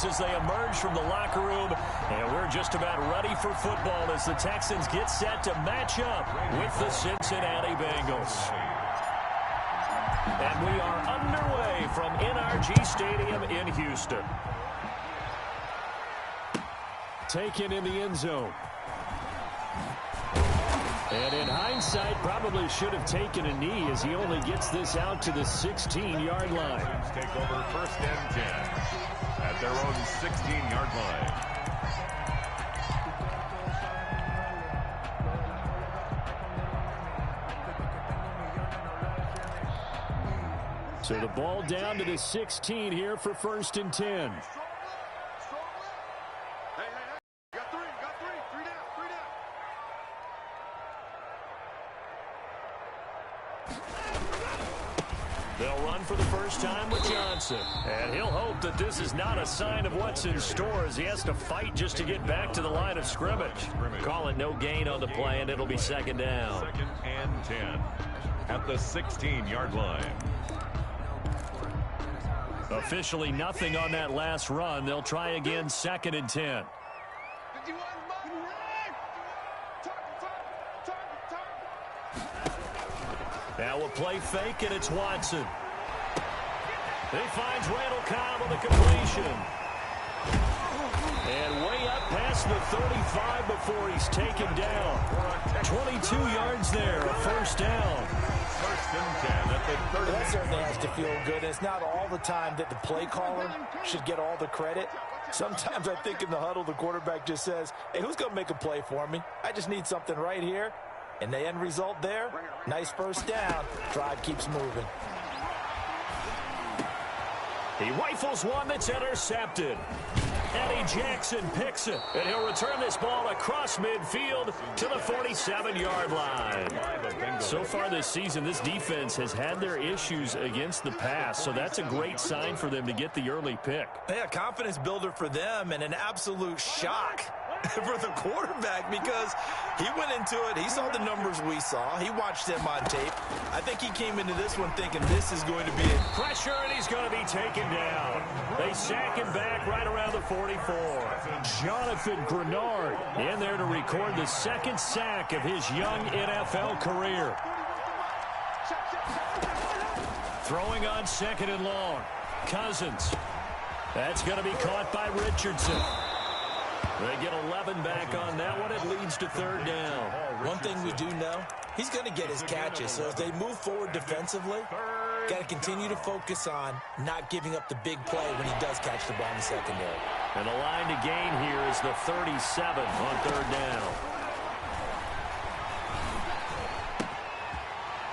As they emerge from the locker room, and we're just about ready for football as the Texans get set to match up with the Cincinnati Bengals. And we are underway from NRG Stadium in Houston. Taken in the end zone. And in hindsight, probably should have taken a knee as he only gets this out to the 16-yard line. Take over 1st and 10 at their own 16-yard line. So the ball down to the 16 here for 1st and 10. They'll run for the first time with Johnson. And he'll hope that this is not a sign of what's in store as he has to fight just to get back to the line of scrimmage. Call it no gain on the play, and it'll be 2nd down. 2nd and 10 at the 16-yard line. Officially nothing on that last run. They'll try again 2nd and 10. Now a play fake, and it's Watson. He finds Randall Cobb on the completion. And way up past the 35 before he's taken down. 22 yards there, a 1st down. 1st and 10 at the 30. That certainly has to feel good. It's not all the time that the play caller should get all the credit. Sometimes I think in the huddle, the quarterback just says, hey, who's going to make a play for me? I just need something right here. And the end result there, nice 1st down. Drive keeps moving. He rifles one that's intercepted. Eddie Jackson picks it, and he'll return this ball across midfield to the 47-yard line. So far this season, this defense has had their issues against the pass, so that's a great sign for them to get the early pick. Yeah, confidence builder for them and an absolute shock for the quarterback because he went into it. He saw the numbers we saw. He watched them on tape. I think he came into this one thinking this is going to be it. Pressure, and he's going to be taken down. They sack him back right around the 44. Jonathan Grenard in there to record the 2nd sack of his young NFL career. Throwing on 2nd and long. Cousins. That's going to be caught by Richardson. They get 11 back on that one. It leads to 3rd down. One thing we do know, he's going to get his catches. So as they move forward defensively, got to continue to focus on not giving up the big play when he does catch the ball in the secondary. And the line to gain here is the 37 on 3rd down.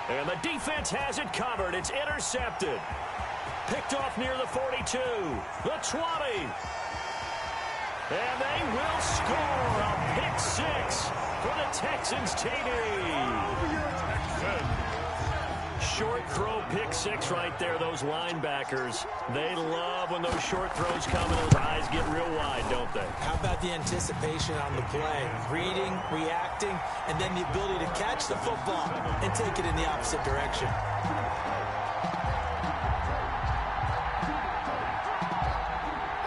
And the defense has it covered. It's intercepted. Picked off near the 42. The 20. And they will score a pick 6 for the Texans TD. Short throw pick 6 right there. Those linebackers, they love when those short throws come and those eyes get real wide, don't they? How about the anticipation on the play? Reading, reacting, and then the ability to catch the football and take it in the opposite direction.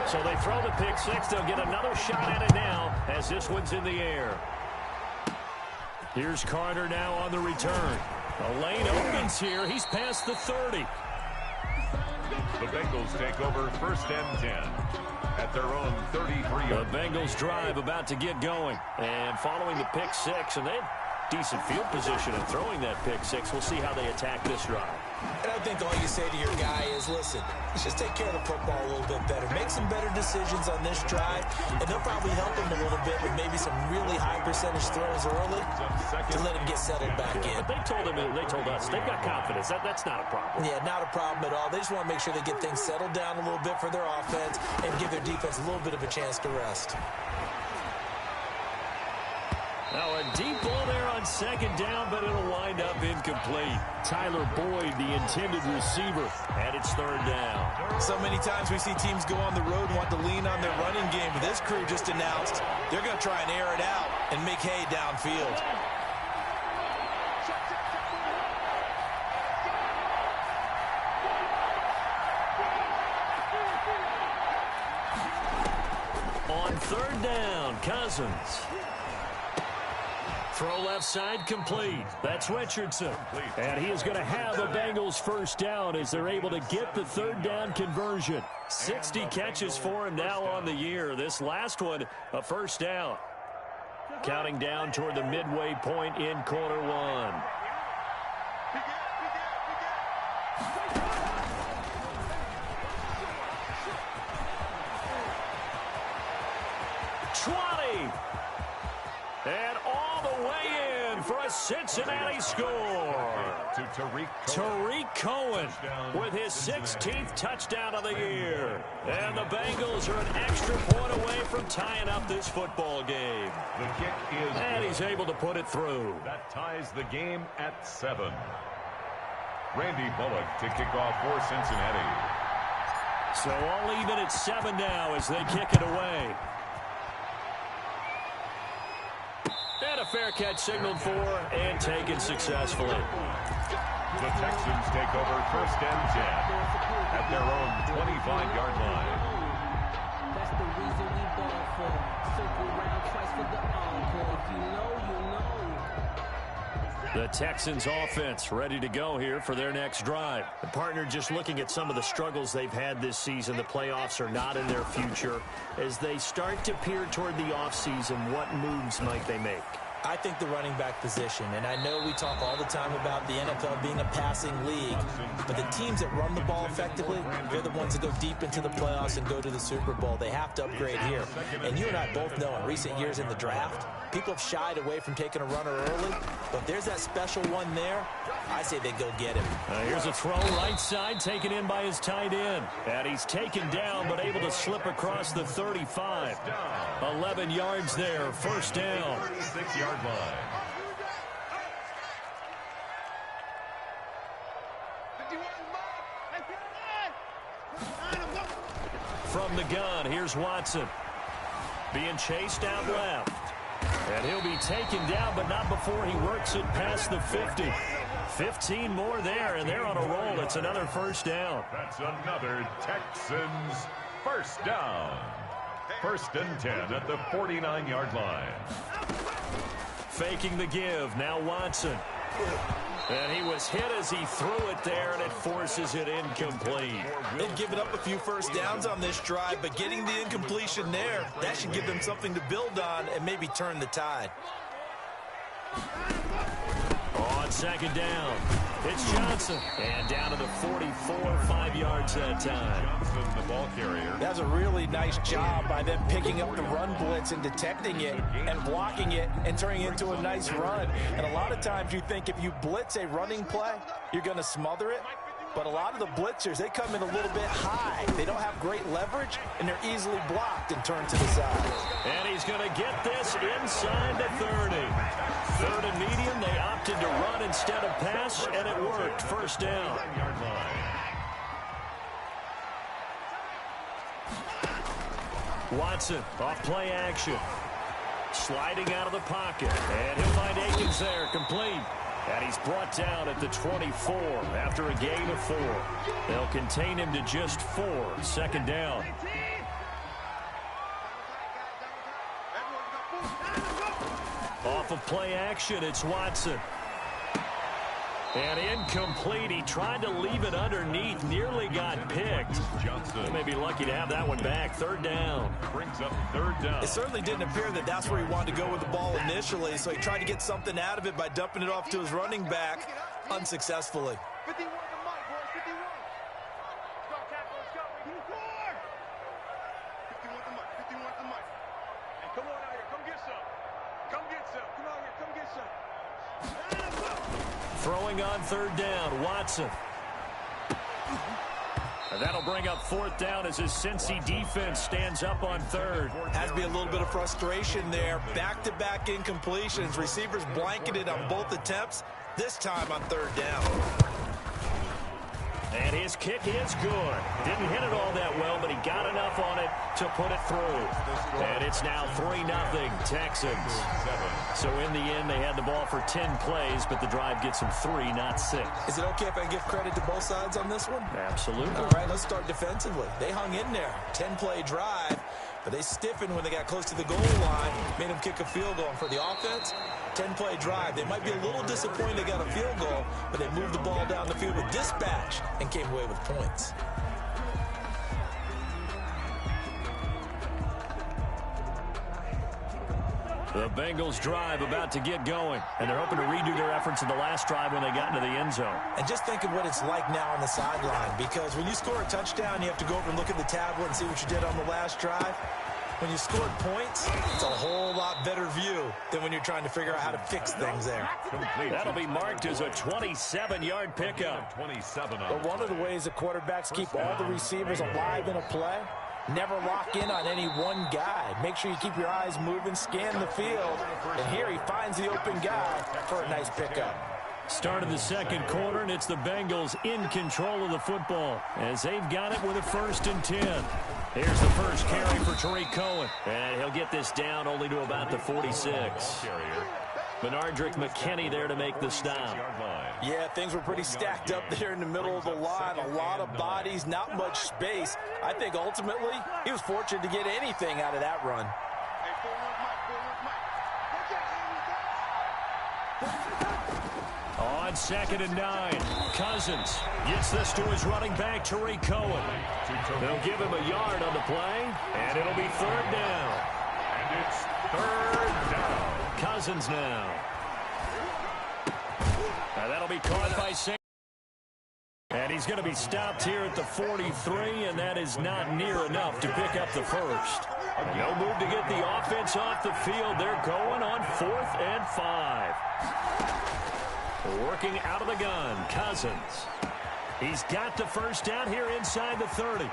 So they throw the pick 6. They'll get another shot at it now as this one's in the air. Here's Carter now on the return. A lane opens here. He's past the 30. The Bengals take over 1st and 10 at their own 33. The Bengals drive about to get going. And following the pick 6, and they have decent field position in throwing that pick 6. We'll see how they attack this drive. And I think all you say to your guy is, listen, let's just take care of the football a little bit better. Make some better decisions on this drive, and they'll probably help him a little bit with maybe some really high percentage throws early to let him get settled back in. But they told us they've got confidence. That's not a problem. Yeah, not a problem at all. They just want to make sure they get things settled down a little bit for their offense and give their defense a little bit of a chance to rest. Now a deep ball there on 2nd down, but it'll wind up incomplete. Tyler Boyd, the intended receiver, and it's 3rd down. So many times we see teams go on the road and want to lean on their running game. This crew just announced they're going to try and air it out and make hay downfield. Third down, Cousins. Throw left side complete. That's Richardson. And he is going to have the Bengals first down as they're able to get the third down conversion. 60 catches for him now on the year. This last one, a first down. Counting down toward the midway point in quarter one. And all the way in for a Cincinnati score. To Tariq Cohen with his 16th touchdown of the year. And the Bengals are an extra point away from tying up this football game. The kick is and he's able to put it through. That ties the game at 7. Randy Bullock to kick off for Cincinnati. So all even at 7 now as they kick it away. And a fair catch signaled for and taken successfully. The Texans take over first and 10 at their own 25-yard line. That's the reason we ball for. Circle round twice for the encore. If you know, you know. The Texans offense ready to go here for their next drive. The partner, just looking at some of the struggles they've had this season, the playoffs are not in their future. As they start to peer toward the offseason, what moves might they make? I think the running back position, and I know we talk all the time about the NFL being a passing league, but the teams that run the ball effectively, they're the ones that go deep into the playoffs and go to the Super Bowl. They have to upgrade here. And you and I both know in recent years in the draft, people have shied away from taking a runner early, but there's that special one there. I say they go get him. Here's a throw right side taken in by his tight end. And he's taken down but able to slip across the 35. 11 yards there, first down. 36-yard line. From the gun, here's Watson. Being chased out left. And he'll be taken down, but not before he works it past the 50. 15 more there, and they're on a roll. It's another first down. That's another Texans first down. First and 10 at the 49-yard line. Faking the give. Now Watson. And he was hit as he threw it there, and it forces it incomplete. They've given up a few first downs on this drive, but getting the incompletion there, that should give them something to build on and maybe turn the tide. On second down, it's Johnson. And down to the 44, 5 yards that time. Johnson, the ball carrier. That's a really nice job by them picking up the run blitz and detecting it and blocking it and turning it into a nice run. And a lot of times you think if you blitz a running play, you're going to smother it. But a lot of the blitzers, they come in a little bit high. They don't have great leverage, and they're easily blocked and turned to the side. And he's going to get this inside the 30. Third and medium, they opted to run instead of pass, and it worked. First down. Watson off play action. Sliding out of the pocket. And he'll find Akins there, complete. And he's brought down at the 24 after a gain of 4. They'll contain him to just 4. Second down. Off of play action, it's Watson. And incomplete. He tried to leave it underneath. Nearly got picked. He may be lucky to have that one back. Third down. Brings up third down. It certainly didn't appear that that's where he wanted to go with the ball initially, so he tried to get something out of it by dumping it off to his running back unsuccessfully. 51 to Mike, boys. 51. Go, tackle, let's go. 51 to Mike. 51 to Mike. Hey, come on out here. Come get some. Come get some. Come out here. Come get some. Throwing on third down, Watson. And that'll bring up fourth down as his Cincy defense stands up on third. Has to be a little bit of frustration there. Back-to-back incompletions. Receivers blanketed on both attempts, this time on third down. And his kick is good. Didn't hit it all that well, but he got enough on it to put it through. And it's now 3-0 Texans. So in the end, they had the ball for 10 plays, but the drive gets them 3, not 6. Is it okay if I give credit to both sides on this one? Absolutely. All right, let's start defensively. They hung in there. 10-play drive. But they stiffened when they got close to the goal line, made them kick a field goal. And for the offense, 10-play drive. They might be a little disappointed they got a field goal, but they moved the ball down the field with dispatch and came away with points. The Bengals drive about to get going, and they're hoping to redo their efforts in the last drive when they got into the end zone. And just think of what it's like now on the sideline, because when you score a touchdown, you have to go over and look at the tablet and see what you did on the last drive. When you scored points, it's a whole lot better view than when you're trying to figure out how to fix things there. That'll be marked as a 27-yard pickup. But one of the ways the quarterbacks keep all the receivers alive in a play, never lock in on any one guy. Make sure you keep your eyes moving, scan the field, and here he finds the open guy for a nice pickup. Start of the second quarter, and it's the Bengals in control of the football as they've got it with a 1st and 10. Here's the first carry for Tariq Cohen, and he'll get this down only to about the 46. Benardrick McKinney there to make the stop. Yeah, things were pretty stacked up there in the middle of the line. A lot of bodies, not much space. I think ultimately he was fortunate to get anything out of that run. On 2nd and 9, Cousins gets this to his running back, Tariq Cohen. They'll give him a yard on the play, and it'll be 3rd down. And it's 3rd down. Cousins now. That'll be caught by Sam. And he's going to be stopped here at the 43, and that is not near enough to pick up the first. No move to get the offense off the field. They're going on 4th and 5. Working out of the gun, Cousins. He's got the first down here inside the 30.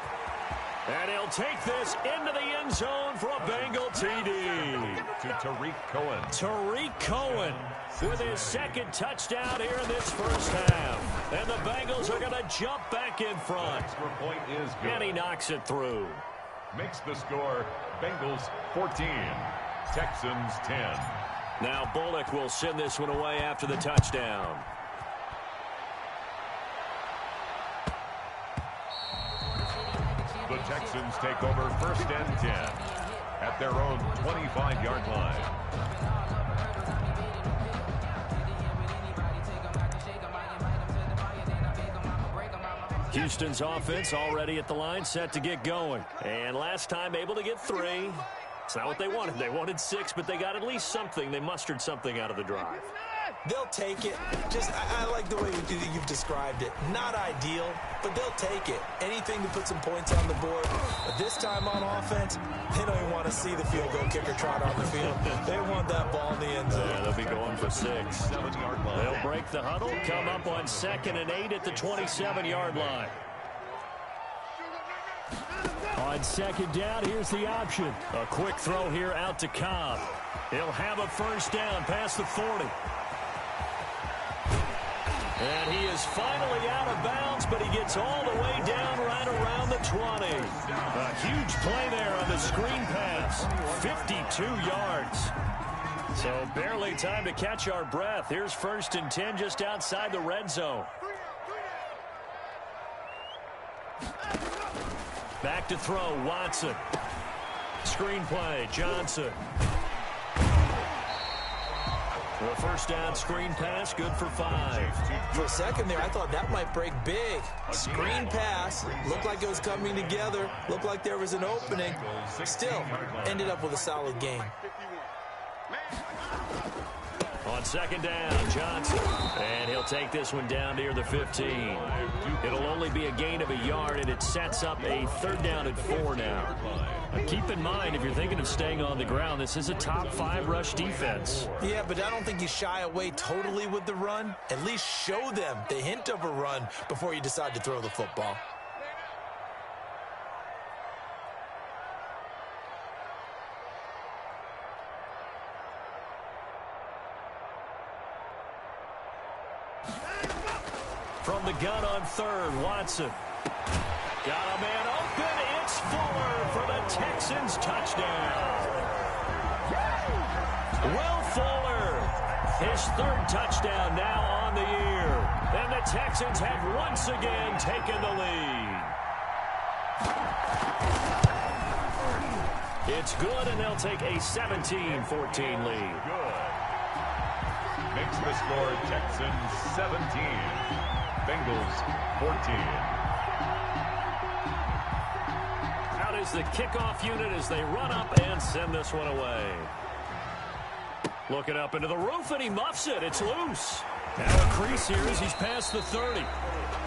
And he'll take this into the end zone for a Bengal TD. To Tariq Cohen. Tariq Cohen with his 2nd touchdown here in this first half. And the Bengals are going to jump back in front. Extra point is good. And he knocks it through. Makes the score Bengals 14, Texans 10. Now Bullock will send this one away after the touchdown. The Texans take over 1st and 10 at their own 25-yard line. Houston's offense already at the line, set to get going. And last time able to get 3. It's not what they wanted. They wanted 6, but they got at least something. They mustered something out of the drive. They'll take it. I like the way you've described it. Not ideal, but they'll take it. Anything to put some points on the board. But this time on offense, they don't even want to see the field goal kicker trot on the field. They want that ball in the end zone. Yeah, they'll be going for 6. They'll break the huddle, come up on 2nd and 8 at the 27-yard line. On 2nd down, here's the option. A quick throw here out to Cobb. He'll have a first down past the 40. And he is finally out of bounds, but he gets all the way down right around the 20. A huge play there on the screen pass. 52 yards. So barely time to catch our breath. Here's 1st and 10 just outside the red zone. Back to throw, Watson. Screen play, Johnson. The first down screen pass, good for 5. For a second there, I thought that might break big. Screen pass, looked like it was coming together, looked like there was an opening. Still, ended up with a solid gain. On 2nd down, Johnson. And he'll take this one down near the 15. It'll only be a gain of a yard, and it sets up a 3rd down and 4 now. Keep in mind, if you're thinking of staying on the ground, this is a top 5 rush defense. Yeah, but I don't think you shy away totally with the run. At least show them the hint of a run before you decide to throw the football. From the gun on 3rd, Watson. Got a man open. It's Fuller for the Texans touchdown. Will Fuller, his 3rd touchdown now on the year. And the Texans have once again taken the lead. It's good, and they'll take a 17-14 lead. Good. Makes the score Texans 17, Bengals 14. Out is the kickoff unit as they run up and send this one away. Looking up into the roof, and he muffs it. It's loose. Now a crease here as he's past the 30.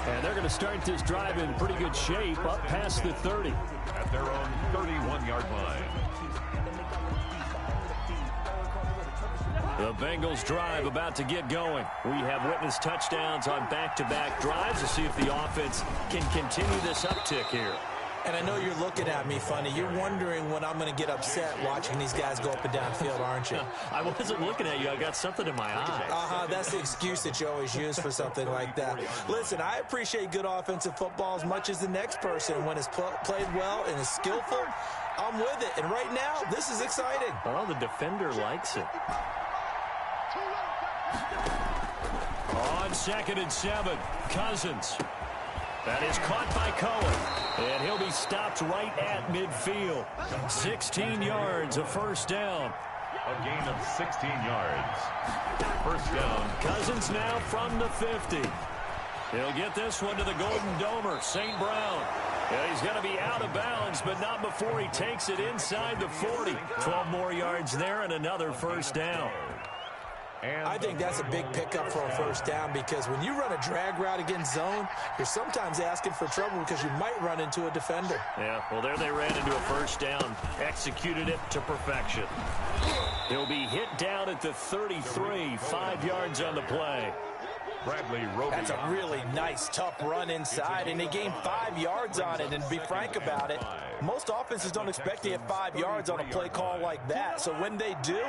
And they're going to start this drive in pretty good shape up past the 30. At their own 31-yard line. The Bengals drive about to get going. We have witnessed touchdowns on back-to-back drives to see if the offense can continue this uptick here. And I know you're looking at me funny. You're wondering when I'm going to get upset watching these guys go up and down field, aren't you? I wasn't looking at you. I got something in my eye. That's the excuse that you always use for something like that. Listen, I appreciate good offensive football as much as the next person. When it's played well and is skillful, I'm with it. And right now, this is exciting. Oh, the defender likes it. On 2nd and 7, Cousins. That is caught by Cohen, and he'll be stopped right at midfield. 16 yards, a first down. A gain of 16 yards. First down. Cousins now from the 50. He'll get this one to the Golden Domer, St. Brown. And he's going to be out of bounds, but not before he takes it inside the 40. 12 more yards there and another first down. I think that's a big pickup for a first down because when you run a drag route against zone, you're sometimes asking for trouble because you might run into a defender. Yeah, well, there they ran into a first down, executed it to perfection. He'll be hit down at the 33, 5 yards on the play. That's a really nice, tough run inside, and they gained 5 yards on it. And to be frank about it, most offenses don't expect to get 5 yards on a play call like that. So when they do,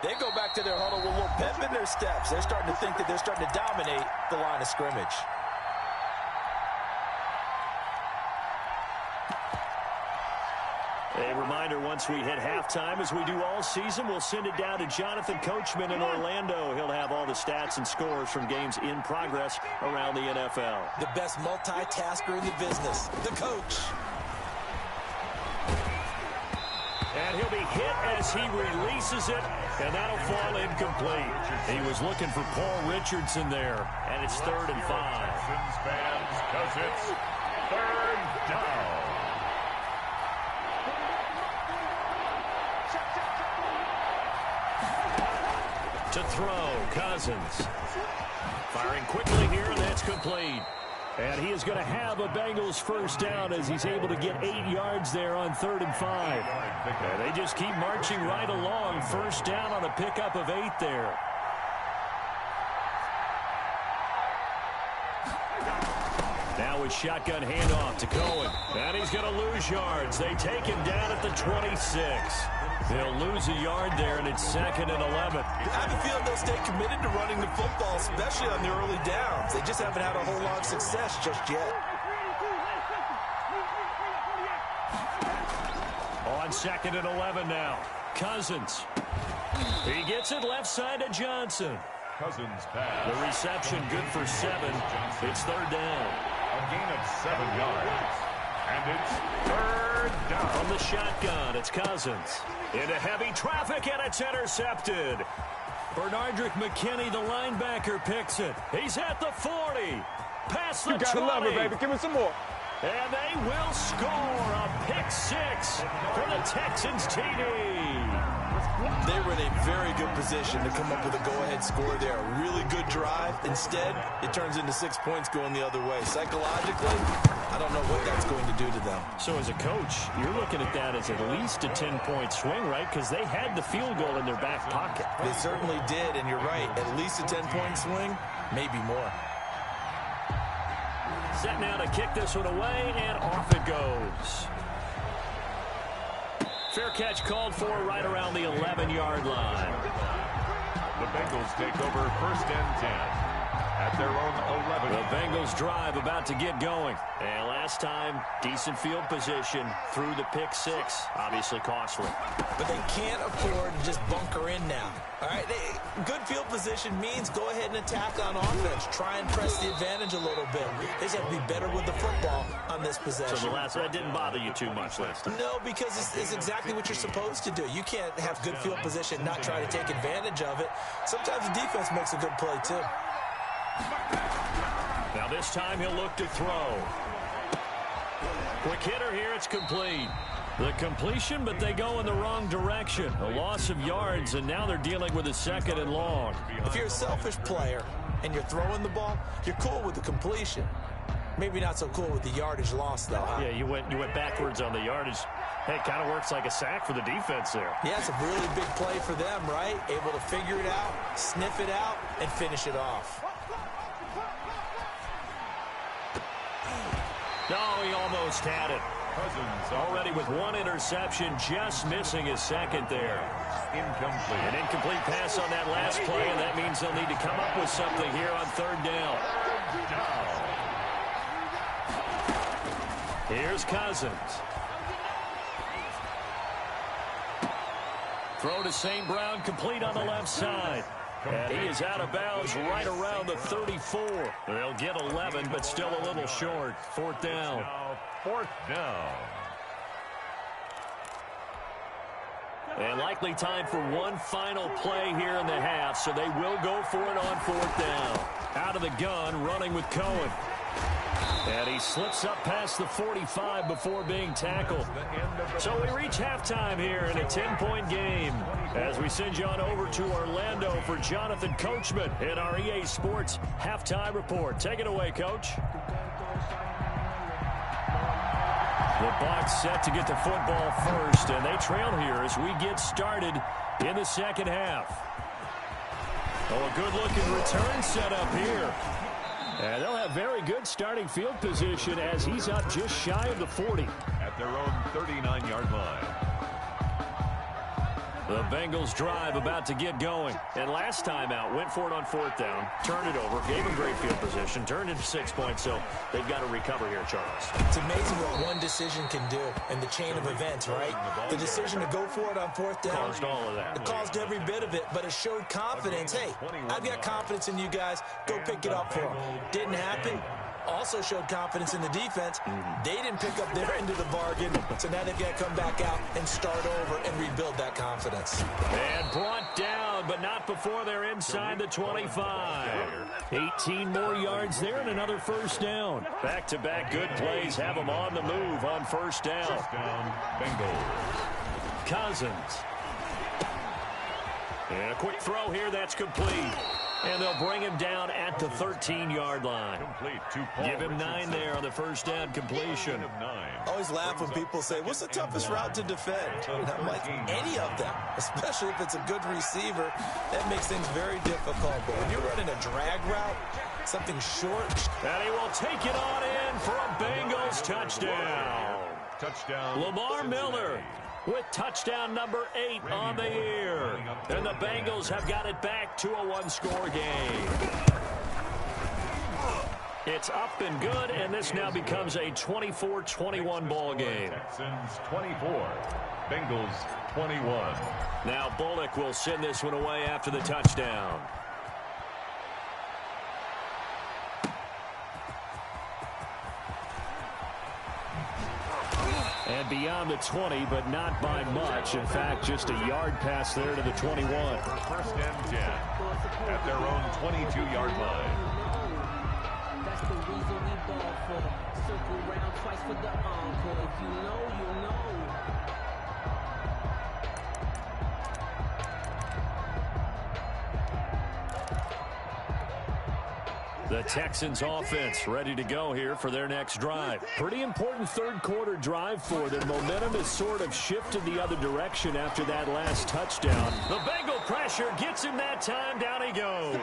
they go back to their huddle with a little pep in their steps. They're starting to think that they're starting to dominate the line of scrimmage. A reminder, once we hit halftime, as we do all season, we'll send it down to Jonathan Coachman in Orlando. He'll have all the stats and scores from games in progress around the NFL. The best multitasker in the business, the coach. And he'll be hit as he releases it, and that'll fall incomplete. He was looking for Paul Richardson there, and it's 3rd and 5. Texans fans, because it's 3rd down. To throw, Cousins. Firing quickly here, and that's complete. And he is going to have a Bengals first down as he's able to get 8 yards there on 3rd and 5. And they just keep marching right along. First down on a pickup of 8 there. Now with shotgun handoff to Cohen. And he's going to lose yards. They take him down at the 26. They'll lose a yard there, and it's 2nd and 11. I have a feeling they'll stay committed to running the football, especially on the early downs. They just haven't had a whole lot of success just yet. On 2nd and 11 now. Cousins. He gets it left side to Johnson. Cousins pass. The reception good for 7. It's 3rd down. A gain of 7 yards. And it's 3rd down. From the shotgun, it's Cousins. Into heavy traffic, and it's intercepted. Bernardrick McKinney, the linebacker, picks it. He's at the 40. Past the 20. You gotta love her, baby. Give me some more. And they will score a pick 6 for the Texans TD. They were in a very good position to come up with a go-ahead score there. A really good drive. Instead, it turns into 6 points going the other way. Psychologically, I don't know what that's going to do to them. So as a coach, you're looking at that as at least a 10-point swing, right? Because they had the field goal in their back pocket. They certainly did, and you're right. At least a 10-point swing, maybe more. Set now to kick this one away, and off it goes. Fair catch called for right around the 11-yard line. The Bengals take over 1st and 10. at their own 11. The Bengals drive about to get going. And last time, decent field position through the pick six. Obviously costly. But they can't afford to just bunker in now. All right, good field position means go ahead and attack on offense. Try and press the advantage a little bit. They just have to be better with the football on this possession. So that didn't bother you too much last time? No, because it's exactly what you're supposed to do. You can't have good field position, not try to take advantage of it. Sometimes the defense makes a good play, too. Now this time he'll look to throw. Quick hitter here, it's complete. The completion, but they go in the wrong direction. A loss of yards, and now they're dealing with a 2nd and long. If you're a selfish player and you're throwing the ball, you're cool with the completion. Maybe not so cool with the yardage loss, though, huh? Yeah, you went backwards on the yardage. Hey, it kind of works like a sack for the defense there. Yeah, it's a really big play for them, right? Able to figure it out, sniff it out, and finish it off. No, he almost had it. Cousins Already with one interception, just missing his 2nd there. incomplete. An incomplete pass on that last play, and that means they'll need to come up with something here on 3rd down. Here's Cousins. Throw to St. Brown, complete on the left side. And he is out of bounds right around the 34. They'll get 11, but still a little short. 4th down. Now 4th down. And likely time for one final play here in the half, so they will go for it on 4th down. Out of the gun, running with Cohen. And he slips up past the 45 before being tackled. So we reach halftime here in a 10-point game as we send you on over to Orlando for Jonathan Coachman in our EA Sports Halftime Report. Take it away, Coach. The Bucs set to get the football first, and they trail here as we get started in the 2nd half. Oh, a good-looking return set up here. And they'll have very good starting field position as he's up just shy of the 40. At their own 39-yard line. The Bengals drive about to get going. And last time out, went for it on 4th down, turned it over, gave him great field position, turned into 6 points, so they've got to recover here, Charles. It's amazing what one decision can do in the chain of events, right? The decision to go for it on 4th down. Caused all of that. It caused every bit of it, but it showed confidence. Hey, I've got confidence in you guys. Go pick it up for them. Didn't happen. Also showed confidence in the defense. They didn't pick up their end of the bargain, so now they've got to come back out and start over and rebuild that confidence. And brought down, but not before they're inside the 25. 18 more yards there and another 1st down. Back-to-back good plays have them on the move on 1st down. First down, Bengals. Cousins. And a quick throw here, that's complete. And they'll bring him down at the 13-yard line. Complete to Paul Give him Richardson. 9 there on the 1st down completion. I always laugh when people say, what's the toughest route to defend? And I'm like, any of them, especially if it's a good receiver. That makes things very difficult. But when you're running a drag route, something short. And he will take it on in for a Bengals touchdown. Touchdown. Lamar Miller with touchdown number 8 on the year. And the Bengals have got it back to a 1-score game. It's up and good, and this now becomes a 24-21 ball game. Texans 24, Bengals 21. Now Bullock will send this one away after the touchdown. And beyond the 20, but not by much. In fact, just a yard pass there to the 21. First and 10 at their own 22-yard line. That's the reason we ball for. Circle round twice for the encore. If you know, you know. The Texans offense ready to go here for their next drive. Pretty important third quarter drive for them. Momentum has sort of shifted the other direction after that last touchdown. The Bengal pressure gets him that time. Down he goes.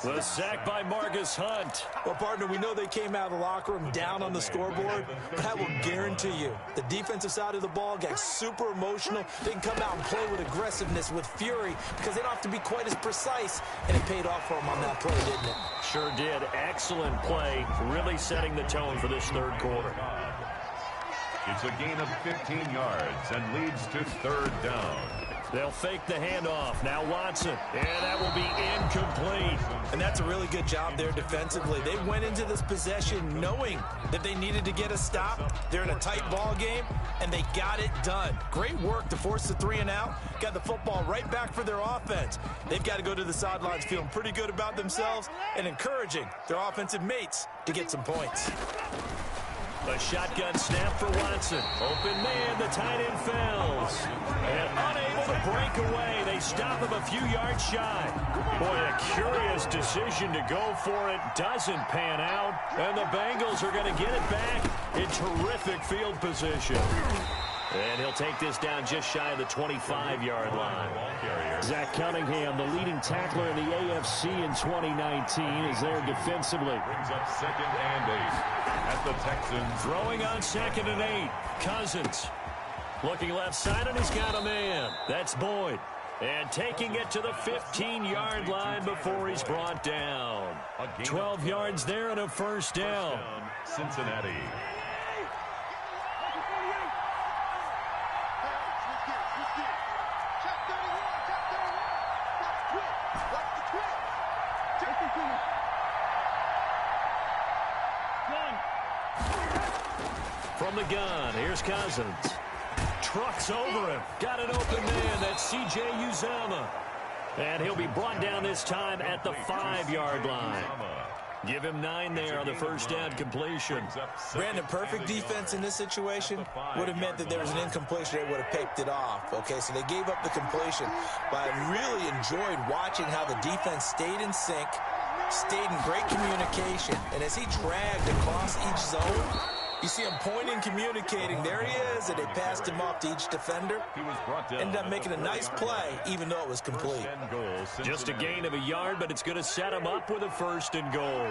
The sack by Marcus Hunt. Well, partner, we know they came out of the locker room down on the scoreboard, but I will guarantee you the defensive side of the ball got super emotional. They can come out and play with aggressiveness, with fury, because they don't have to be quite as precise, and it paid off for them on that play, didn't it? Sure did. Excellent play, really setting the tone for this third quarter. It's a gain of 15 yards and leads to third down. They'll fake the handoff. Now Watson. And that will be incomplete. And that's a really good job there defensively. They went into this possession knowing that they needed to get a stop. They're in a tight ball game, and they got it done. Great work to force the 3 and out. Got the football right back for their offense. They've got to go to the sidelines feeling pretty good about themselves and encouraging their offensive mates to get some points. A shotgun snap for Watson. Open man, the tight end falls. And unable to break away. They stop him a few yards shy. Boy, a curious decision to go for it. Doesn't pan out. And the Bengals are going to get it back in terrific field position. And he'll take this down just shy of the 25-yard line. Zach Cunningham, the leading tackler in the AFC in 2019, is there defensively. Brings up 2nd and 8 at the Texans. Throwing on 2nd and 8. Cousins. Looking left side, and he's got a man. That's Boyd. And taking it to the 15-yard line before he's brought down. 12 yards there and a first down. Cincinnati. From the gun, here's Cousins. Trucks over him. Got an open man. That's C.J. Uzomah. And he'll be brought down this time at the 5-yard line. Give him 9 there on the first down completion. Brandon, perfect defense in this situation would have meant that there was an incompletion. They would have picked it off. Okay, so they gave up the completion. But I really enjoyed watching how the defense stayed in sync, stayed in great communication. And as he dragged across each zone, you see him pointing, communicating. There he is, and they passed him off to each defender. Ended up making a nice play, even though it was complete. Just a gain of a yard, but it's going to set him up with a 1st and goal.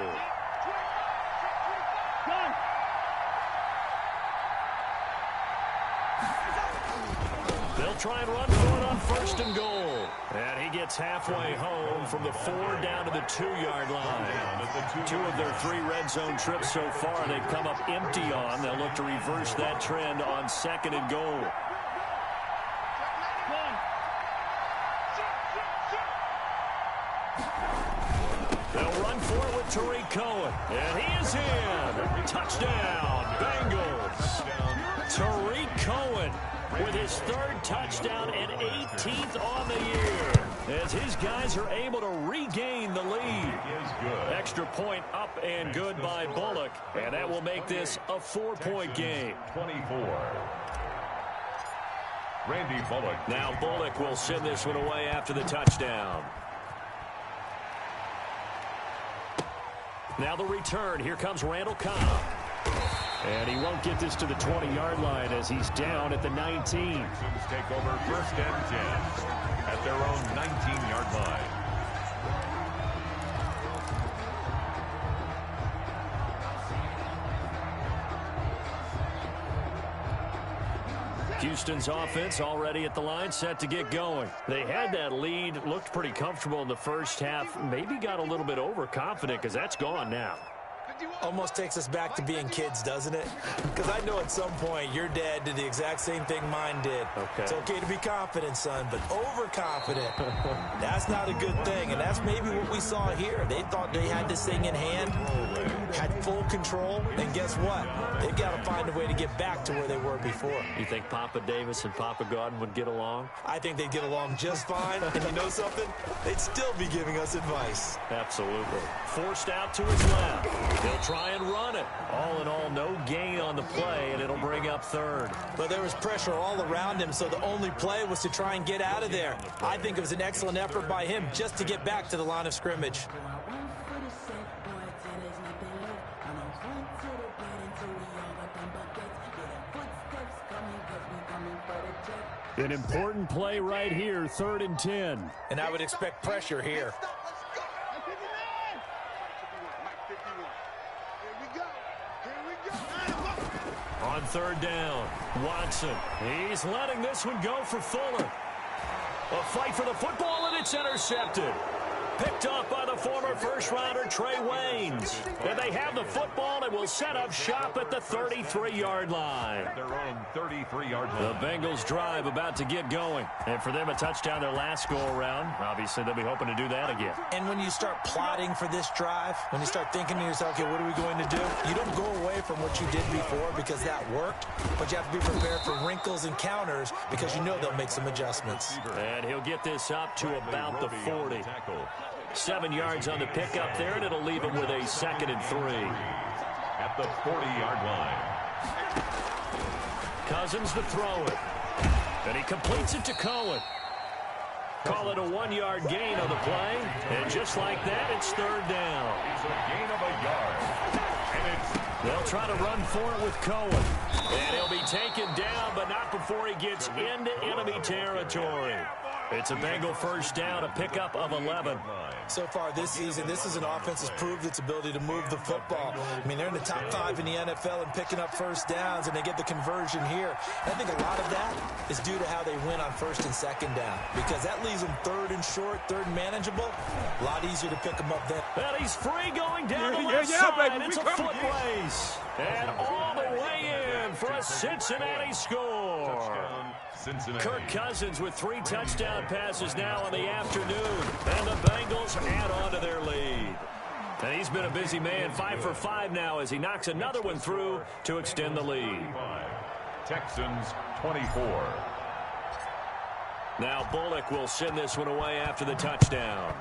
They'll try and run for it on 1st and goal. And he gets halfway home from the 4 down to the 2-yard line. 2 of their 3 red zone trips so far they've come up empty on. They'll look to reverse that trend on 2nd and goal. They'll run for it with Tariq Cohen. And he is in. Touchdown, Bengals. Tariq Cohen with his 3rd touchdown and 18th on the year, as his guys are able to regain the lead. Extra point up and good by Bullock, and that will make this a 4-point game. 24. Randy Bullock. Now Bullock will send this one away after the touchdown. Now the return. Here comes Randall Cobb. And he won't get this to the 20-yard line as he's down at the 19. Texans take over 1st and 10 at their own 19-yard line. Houston's offense already at the line, set to get going. They had that lead, looked pretty comfortable in the first half, maybe got a little bit overconfident because that's gone now. Almost takes us back to being kids, doesn't it? Because I know at some point your dad did the exact same thing mine did. Okay. It's okay to be confident, son, but overconfident, that's not a good thing. And that's maybe what we saw here. They thought they had this thing in hand, had full control, and guess what? They've got to find a way to get back to where they were before. You think Papa Davis and Papa Godwin would get along? I think they'd get along just fine. And you know something? They'd still be giving us advice. Absolutely. Forced out to his left. They'll try and run it. All in all, no gain on the play, and it'll bring up 3rd. But there was pressure all around him, so the only play was to try and get out of there. I think it was an excellent effort by him just to get back to the line of scrimmage. An important play right here, 3rd and 10. And I would expect pressure here. On 3rd down, Watson. He's letting this one go for Fuller. A fight for the football, and it's intercepted. Picked off by the former first-rounder Trey Waynes. And they have the football and will set up shop at the 33-yard line. Their own 33-yard line. The Bengals drive about to get going. And for them, a touchdown their last go-around. Obviously, they'll be hoping to do that again. And when you start plotting for this drive, when you start thinking to yourself, okay, what are we going to do? You don't go away from what you did before because that worked, but you have to be prepared for wrinkles and counters because you know they'll make some adjustments. And he'll get this up to about the 40. 7 yards on the pickup there, and it'll leave him with a 2nd and 3. At the 40-yard line. Cousins to throw it. And he completes it to Cohen. Call it a 1-yard gain on the play. And just like that, it's 3rd down. It's a gain of a yard. And they'll try to run for it with Cohen. And he'll be taken down, but not before he gets into enemy territory. It's a Bengal 1st down, a pickup of 11. So far this season, this is an offense that's proved its ability to move the football. I mean, they're in the top 5 in the NFL and picking up 1st downs, and they get the conversion here. I think a lot of that is due to how they win on 1st and 2nd down, because that leaves them 3rd and short, 3rd and manageable. A lot easier to pick them up then. And he's free going down the left side. Baby, it's a foot race. And all the way in for a Cincinnati score. touchdown, Cincinnati. Kirk Cousins with 3 touchdown passes now in the afternoon. And the Bengals add on to their lead. And he's been a busy man, 5 for 5 now as he knocks another one through to extend the lead. Texans 24. Now Bullock will send this one away after the touchdown.